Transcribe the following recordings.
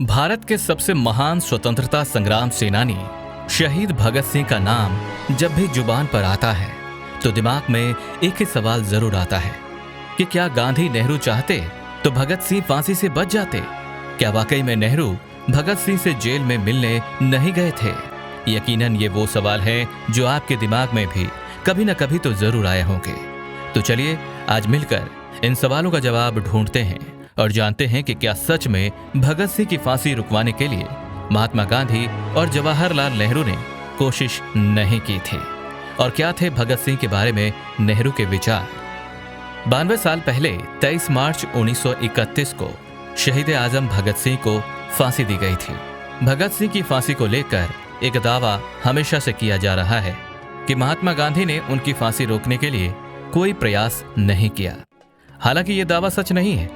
भारत के सबसे महान स्वतंत्रता संग्राम सेनानी शहीद भगत सिंह का नाम जब भी जुबान पर आता है तो दिमाग में एक ही सवाल जरूर आता है कि क्या गांधी नेहरू चाहते तो भगत सिंह फांसी से बच जाते? क्या वाकई में नेहरू भगत सिंह से जेल में मिलने नहीं गए थे? यकीनन ये वो सवाल हैं जो आपके दिमाग में भी कभी न कभी तो जरूर आए होंगे। तो चलिए आज मिलकर इन सवालों का जवाब ढूंढते हैं और जानते हैं कि क्या सच में भगत सिंह की फांसी रुकवाने के लिए महात्मा गांधी और जवाहरलाल नेहरू ने कोशिश नहीं की थी, और क्या थे भगत सिंह के बारे में नेहरू के विचार। 92 साल पहले 23 मार्च 1931 को शहीद आजम भगत सिंह को फांसी दी गई थी। भगत सिंह की फांसी को लेकर एक दावा हमेशा से किया जा रहा है कि महात्मा गांधी ने उनकी फांसी रोकने के लिए कोई प्रयास नहीं किया। हालांकि ये दावा सच नहीं है।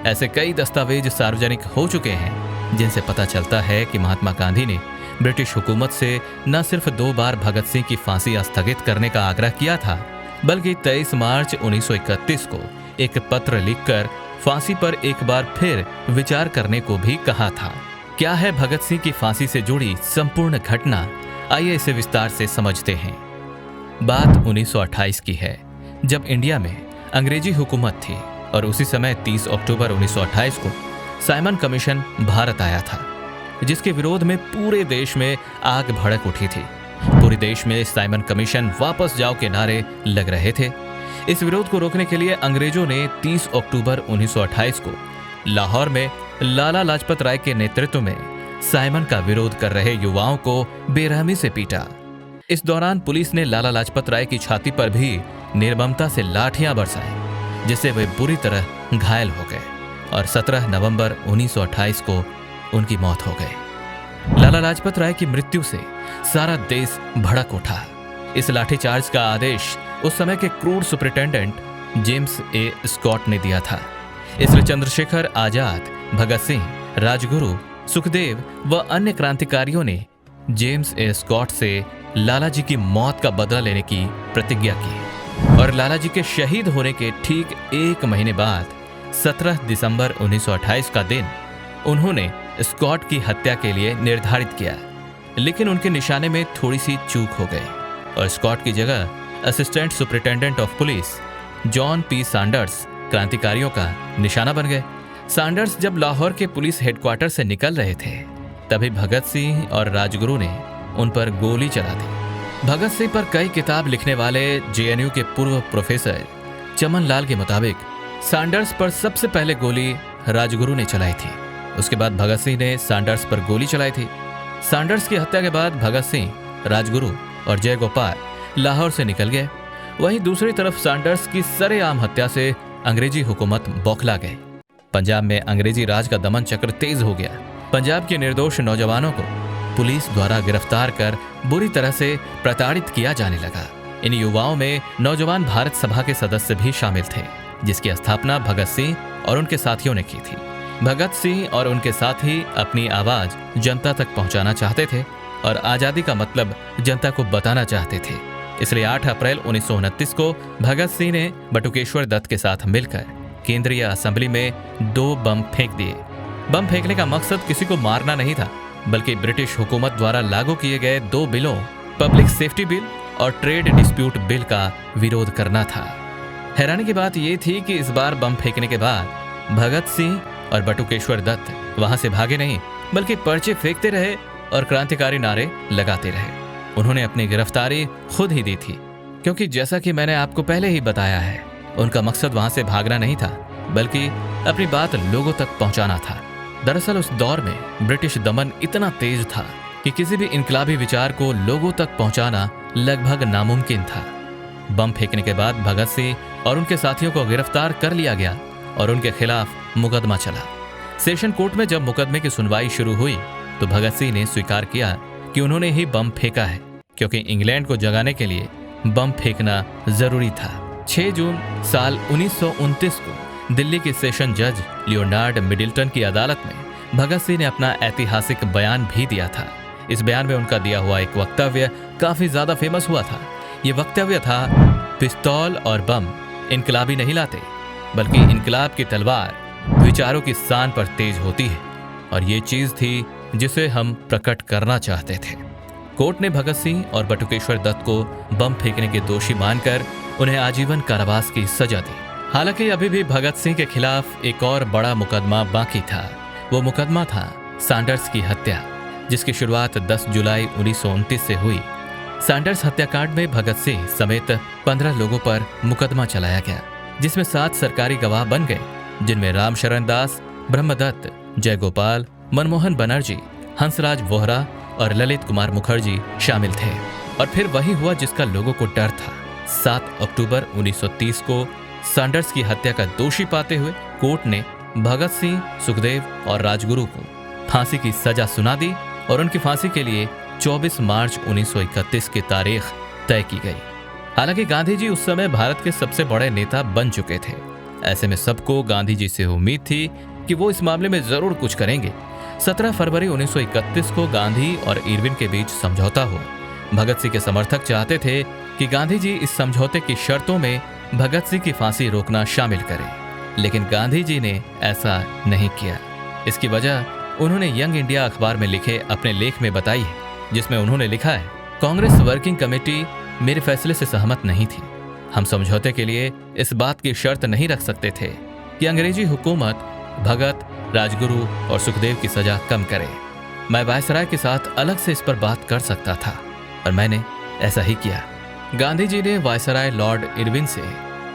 ऐसे कई दस्तावेज सार्वजनिक हो चुके हैं जिनसे पता चलता है कि महात्मा गांधी ने ब्रिटिश हुकूमत से न सिर्फ 2 बार भगत सिंह की फांसी स्थगित करने का आग्रह किया था, बल्कि 23 मार्च 1931 को एक पत्र लिखकर फांसी पर एक बार फिर विचार करने को भी कहा था। क्या है भगत सिंह की फांसी से जुड़ी संपूर्ण घटना? आइए इसे विस्तार से समझते हैं। बात 1928 की है, जब इंडिया में अंग्रेजी हुकूमत थी और उसी समय 30 अक्टूबर 1928 को साइमन कमीशन भारत आया था, जिसके विरोध में पूरे देश में आग भड़क उठी थी। पूरे देश में साइमन कमीशन वापस जाओ के नारे लग रहे थे। इस विरोध को रोकने के लिए अंग्रेजों ने 30 अक्टूबर 1928 को लाहौर में लाला लाजपत राय के नेतृत्व में साइमन का विरोध कर रहे युवाओं को बेरहमी से पीटा। इस दौरान पुलिस ने लाला लाजपत राय की छाती पर भी निर्ममता से लाठियां बरसाई, जिससे वे बुरी तरह घायल हो गए और 17 नवंबर 1928 को उनकी मौत हो गई। लाला लाजपत राय की मृत्यु से सारा देश भड़क उठा। इस लाठीचार्ज का आदेश उस समय के क्रूर सुपरिटेंडेंट जेम्स ए स्कॉट ने दिया था। इसलिए चंद्रशेखर आजाद, भगत सिंह, राजगुरु, सुखदेव व अन्य क्रांतिकारियों ने जेम्स ए स्कॉट से लाला जी की मौत का बदला लेने की प्रतिज्ञा की, और लाला जी के शहीद होने के ठीक 1 महीने बाद 17 दिसंबर 1928 का दिन उन्होंने स्कॉट की हत्या के लिए निर्धारित किया। लेकिन उनके निशाने में थोड़ी सी चूक हो गई और स्कॉट की जगह assistant superintendent of police John P Sanders क्रांतिकारियों का निशाना बन गए। सैंडर्स जब लाहौर के पुलिस हेडक्वार्टर से निकल रहे थे, तभी भगत सिंह और राजगुरु ने उन पर गोली चला दी। भगत सिंह पर कई किताब लिखने वाले जेएनयू के पूर्व प्रोफेसर चमन लाल के मुताबिक सैंडर्स पर सबसे पहले गोली राजगुरु ने चलाई थी। उसके बाद भगत सिंह ने सैंडर्स पर गोली चलाई थी। सैंडर्स की हत्या के बाद भगत सिंह, राजगुरु और जयगोपाल लाहौर से निकल गए। वहीं दूसरी तरफ सैंडर्स की सरेआम हत्या से अंग्रेजी हुकूमत बौखला गई। पंजाब में अंग्रेजी राज का दमन चक्र तेज हो गया। पंजाब के निर्दोष नौजवानों को पुलिस द्वारा गिरफ्तार कर बुरी तरह से प्रताड़ित किया जाने लगा। इन युवाओं में नौजवान भारत सभा के सदस्य भी शामिल थे, जिसकी स्थापना भगत सिंह और उनके साथियों ने की थी। भगत सिंह और उनके साथी अपनी आवाज जनता तक पहुंचाना चाहते थे और आजादी का मतलब जनता को बताना चाहते थे। इसलिए 8 अप्रैल 1929 को भगत सिंह ने बटुकेश्वर दत्त के साथ मिलकर केंद्रीय असेंबली में 2 बम फेंक दिए। बम फेंकने का मकसद किसी को मारना नहीं था, बल्कि ब्रिटिश हुकूमत द्वारा लागू किए गए 2 बिलों, पब्लिक सेफ्टी बिल और ट्रेड डिस्प्यूट बिल का विरोध करना था। हैरानी की बात यह थी कि इस बार बम फेंकने के बाद भगत सिंह और बटुकेश्वर दत्त वहां से भागे नहीं, बल्कि पर्चे फेंकते रहे और क्रांतिकारी नारे लगाते रहे। उन्होंने अपनी गिरफ्तारी खुद ही दी थी, क्योंकि जैसा कि मैंने आपको पहले ही बताया है, उनका मकसद वहां से भागना नहीं था, बल्कि अपनी बात लोगों तक पहुंचाना था। दरअसल उस दौर में ब्रिटिश दमन इतना तेज था कि किसी भी इनकलाबी विचार को लोगों तक पहुंचाना लगभग नामुमकिन था। बम फेंकने के बाद भगत सिंह और उनके साथियों को गिरफ्तार कर लिया गया और उनके खिलाफ मुकदमा चला। सेशन कोर्ट में जब मुकदमे की सुनवाई शुरू हुई तो भगत सिंह ने स्वीकार किया कि उन्होंने ही बम फेंका है, क्योंकि इंग्लैंड को जगाने के लिए बम फेंकना जरूरी था। 6 जून साल 1929 को दिल्ली के सेशन जज लियोनार्ड मिडिल्टन की अदालत में भगत सिंह ने अपना ऐतिहासिक बयान भी दिया था। इस बयान में उनका दिया हुआ एक वक्तव्य काफी ज्यादा फेमस हुआ था। ये वक्तव्य था, पिस्तौल और बम इनकलाबी नहीं लाते, बल्कि इनकलाब की तलवार विचारों की शान पर तेज होती है। और ये चीज थी जिसे हम प्रकट करना चाहते थे। कोर्ट ने भगत सिंह और बटुकेश्वर दत्त को बम फेंकने के दोषी मानकर उन्हें आजीवन कारावास की सजा दी। हालांकि अभी भी भगत सिंह के खिलाफ एक और बड़ा मुकदमा बाकी था। वो मुकदमा था सैंडर्स की हत्या, जिसकी शुरुआत 10 जुलाई 1929 से हुई। सैंडर्स हत्याकांड में भगत सिंह समेत 15 लोगों पर मुकदमा चलाया गया, जिसमें 7 सरकारी गवाह बन गए, जिनमें रामशरण दास, ब्रह्मदत्त, जयगोपाल, मनमोहन बनर्जी, हंसराज वोहरा और ललित कुमार मुखर्जी शामिल थे। और फिर वही हुआ जिसका लोगों को डर था। 7 अक्टूबर 1930 को सैंडर्स की हत्या का दोषी पाते हुए कोर्ट ने भगत सिंह, सुखदेव और राजगुरु को फांसी की सजा सुना दी और उनकी फांसी के लिए 24 मार्च 1931 की तारीख तय की गई। हालांकि गांधी जी उस समय भारत के सबसे बड़े नेता बन चुके थे। ऐसे में सबको गांधी जी से उम्मीद थी कि वो इस मामले में जरूर कुछ करेंगे। 17 फरवरी 1931 को गांधी और इरविन के बीच समझौता हुआ। भगत सिंह के समर्थक चाहते थे कि गांधी जी इस समझौते की शर्तों में भगत सिंह की फांसी रोकना शामिल करें, लेकिन गांधी जी ने ऐसा नहीं किया। इसकी वजह उन्होंने यंग इंडिया अखबार में लिखे अपने लेख में बताई है, जिसमें उन्होंने लिखा है, कांग्रेस वर्किंग कमेटी मेरे फैसले से सहमत नहीं थी। हम समझौते के लिए इस बात की शर्त नहीं रख सकते थे कि अंग्रेजी हुकूमत भगत, राजगुरु और सुखदेव की सजा कम करे। मैं वायसराय के साथ अलग से इस पर बात कर सकता था और मैंने ऐसा ही किया। गांधी जी ने वायसराय लॉर्ड इरविन से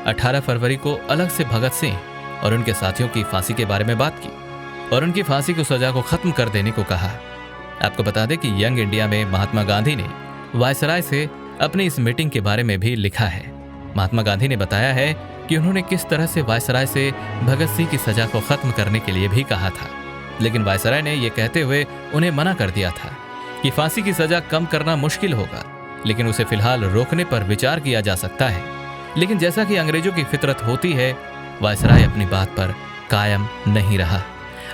18 फरवरी को अलग से भगत सिंह और उनके साथियों की फांसी के बारे में बात की और उनकी फांसी की सजा को खत्म कर देने को कहा। आपको बता दें कि यंग इंडिया में महात्मा गांधी ने वायसराय से अपनी इस मीटिंग के बारे में भी लिखा है। महात्मा गांधी ने बताया है कि उन्होंने किस तरह से वायसराय से भगत सिंह की सजा को खत्म करने के लिए भी कहा था, लेकिन वायसराय ने यह कहते हुए उन्हें मना कर दिया था कि फांसी की सजा कम करना मुश्किल होगा, लेकिन उसे फिलहाल रोकने पर विचार किया जा सकता है। लेकिन जैसा कि अंग्रेजों की फितरत होती है, वायसराय अपनी बात पर कायम नहीं रहा।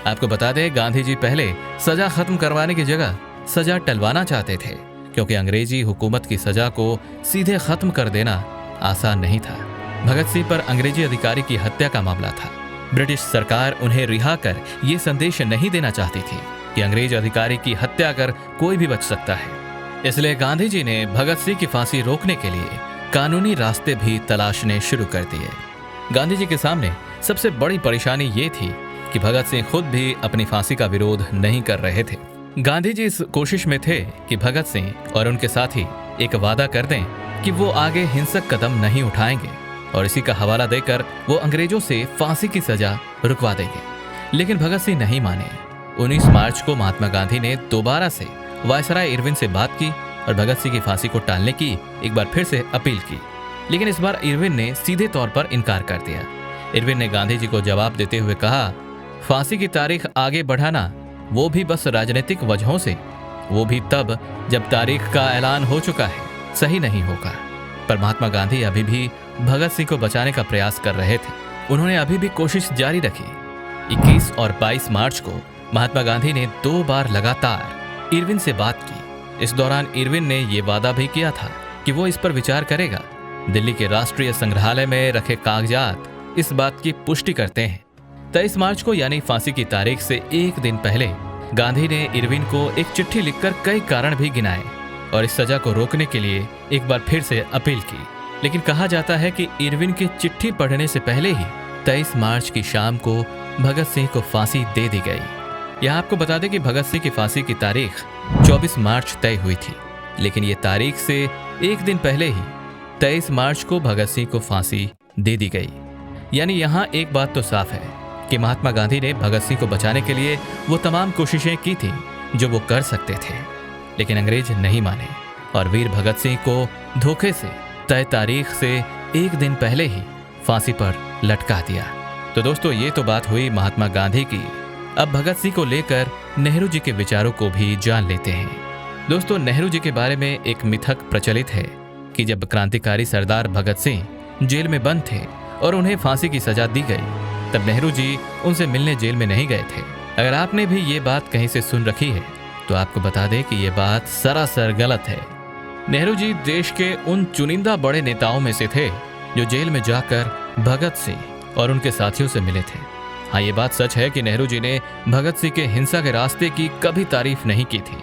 आपको बता दें, गांधी जी पहले सजा खत्म करवाने की जगह सजा टलवाना चाहते थे, क्योंकि अंग्रेजी हुकूमत की सजा को सीधे खत्म कर देना आसान नहीं था। भगत सिंह पर अंग्रेजी अधिकारी की हत्या का मामला था। ब्रिटिश सरकार उन्हें रिहा कर ये संदेश नहीं देना चाहती थी कि अंग्रेज अधिकारी की हत्या कर कोई भी बच सकता है। इसलिए गांधी जी ने भगत सिंह की फांसी रोकने के लिए कानूनी रास्ते भी तलाशने शुरू कर दिए। गांधी जी के सामने सबसे बड़ी परेशानी ये थी कि भगत सिंह खुद भी अपनी फांसी का विरोध नहीं कर रहे थे। गांधी जी इस कोशिश में थे कि भगत सिंह और उनके साथी एक वादा कर दें कि वो आगे हिंसक कदम नहीं उठाएंगे और इसी का हवाला देकर वो अंग्रेजों से फांसी की सजा रुकवा देंगे। लेकिन भगत सिंह नहीं माने। 19 मार्च को महात्मा गांधी ने दोबारा से वायसराय इरविन से बात की और भगत सिंह की फांसी को टालने की एक बार फिर से अपील की, लेकिन इस बार इरविन ने सीधे तौर पर इनकार कर दिया। इरविन ने गांधी जी को जवाब देते हुए कहा, फांसी की तारीख आगे बढ़ाना, वो भी बस राजनीतिक वजहों से, वो भी तब जब तारीख का ऐलान हो चुका है, सही नहीं होगा। पर महात्मा गांधी अभी भी भगत सिंह को बचाने का प्रयास कर रहे थे। उन्होंने अभी भी कोशिश जारी रखी। 21 और 22 मार्च को महात्मा गांधी ने 2 बार लगातार इरविन से बात की। इस दौरान इरविन ने यह वादा भी किया था कि वो इस पर विचार करेगा। दिल्ली के राष्ट्रीय संग्रहालय में रखे कागजात इस बात की पुष्टि करते हैं। 23 मार्च को यानी फांसी की तारीख से एक दिन पहले गांधी ने इरविन को एक चिट्ठी लिखकर कई कारण भी गिनाए और इस सजा को रोकने के लिए एक बार फिर से अपील की। लेकिन कहा जाता है कि इरविन की चिट्ठी पढ़ने से पहले ही 23 मार्च की शाम को भगत सिंह को फांसी दे दी गई। यहाँ आपको बता दें कि भगत सिंह की फांसी की तारीख 24 मार्च तय हुई थी, लेकिन ये तारीख से एक दिन पहले ही 23 मार्च को भगत सिंह को फांसी दे दी गई। यानी यहाँ एक बात तो साफ है कि महात्मा गांधी ने भगत सिंह को बचाने के लिए वो तमाम कोशिशें की थी जो वो कर सकते थे, लेकिन अंग्रेज नहीं माने और वीर भगत सिंह को धोखे से तय तारीख से एक दिन पहले ही फांसी पर लटका दिया। तो दोस्तों, ये तो बात हुई महात्मा गांधी की। अब भगत सिंह को लेकर नेहरू जी के विचारों को भी जान लेते हैं। दोस्तों, नेहरू जी के बारे में एक मिथक प्रचलित है कि जब क्रांतिकारी सरदार भगत सिंह जेल में बंद थे और उन्हें फांसी की सजा दी गई, तब नेहरू जी उनसे मिलने जेल में नहीं गए थे। अगर आपने भी ये बात कहीं से सुन रखी है तो आपको बता दें कि ये बात सरासर गलत है। नेहरू जी देश के उन चुनिंदा बड़े नेताओं में से थे जो जेल में जाकर भगत सिंह और उनके साथियों से मिले थे। हाँ, ये बात सच है कि नेहरू जी ने भगत सिंह के हिंसा के रास्ते की कभी तारीफ नहीं की थी,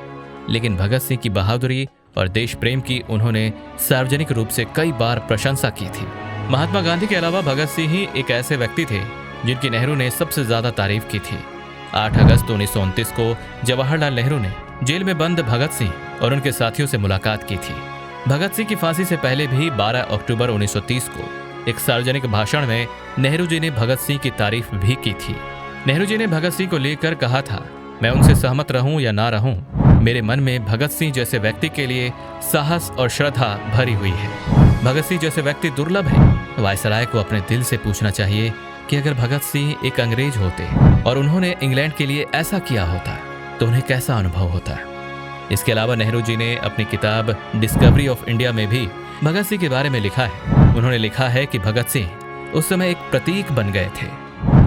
लेकिन भगत सिंह की बहादुरी और देश प्रेम की उन्होंने सार्वजनिक रूप से कई बार प्रशंसा की थी। महात्मा गांधी के अलावा भगत सिंह ही एक ऐसे व्यक्ति थे जिनकी नेहरू ने सबसे ज्यादा तारीफ की थी। 8 अगस्त 1929 को जवाहरलाल नेहरू ने जेल में बंद भगत सिंह और उनके साथियों से मुलाकात की थी। भगत सिंह की फांसी से पहले भी 12 अक्टूबर 1930 को एक सार्वजनिक भाषण में नेहरू जी ने भगत सिंह की तारीफ भी की थी। नेहरू जी ने भगत सिंह को लेकर कहा था, मैं उनसे सहमत रहूं या ना रहूं, मेरे मन में भगत सिंह जैसे व्यक्ति के लिए साहस और श्रद्धा भरी हुई है। भगत सिंह जैसे व्यक्ति दुर्लभ है। वायसराय को अपने दिल से पूछना चाहिए कि अगर भगत सिंह एक अंग्रेज होते और उन्होंने इंग्लैंड के लिए ऐसा किया होता तो उन्हें कैसा अनुभव होता। इसके अलावा नेहरू जी ने अपनी किताब डिस्कवरी ऑफ इंडिया में भी भगत सिंह के बारे में लिखा है। उन्होंने लिखा है कि भगत सिंह उस समय एक प्रतीक बन गए थे।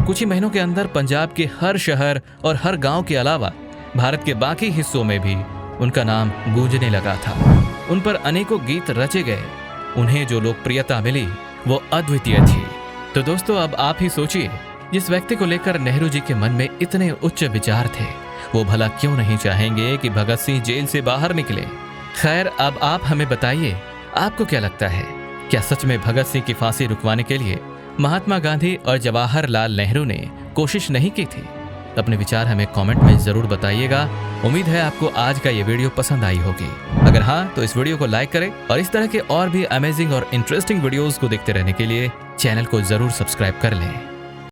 कुछ ही महीनों के अंदर पंजाब के हर शहर और हर गांव के अलावा भारत के बाकी हिस्सों में भी उनका नाम गूंजने लगा था। उन पर अनेकों गीत रचे गए। उन्हें जो लोकप्रियता मिली वो अद्वितीय थी। तो दोस्तों, अब आप ही सोचिए, जिस व्यक्ति को लेकर नेहरू जी के मन में इतने उच्च विचार थे, वो भला क्यों नहीं चाहेंगे कि भगत सिंह जेल से बाहर निकले। खैर, अब आप हमें बताइए, आपको क्या लगता है, क्या सच में भगत सिंह की फांसी रुकवाने के लिए महात्मा गांधी और जवाहरलाल नेहरू ने कोशिश नहीं की थी? अपने विचार हमें कमेंट में जरूर बताइएगा। उम्मीद है आपको आज का ये वीडियो पसंद आई होगी। अगर हाँ, तो इस वीडियो को लाइक करें और इस तरह के और भी अमेजिंग और इंटरेस्टिंग वीडियोस को देखते रहने के लिए चैनल को जरूर सब्सक्राइब कर लें।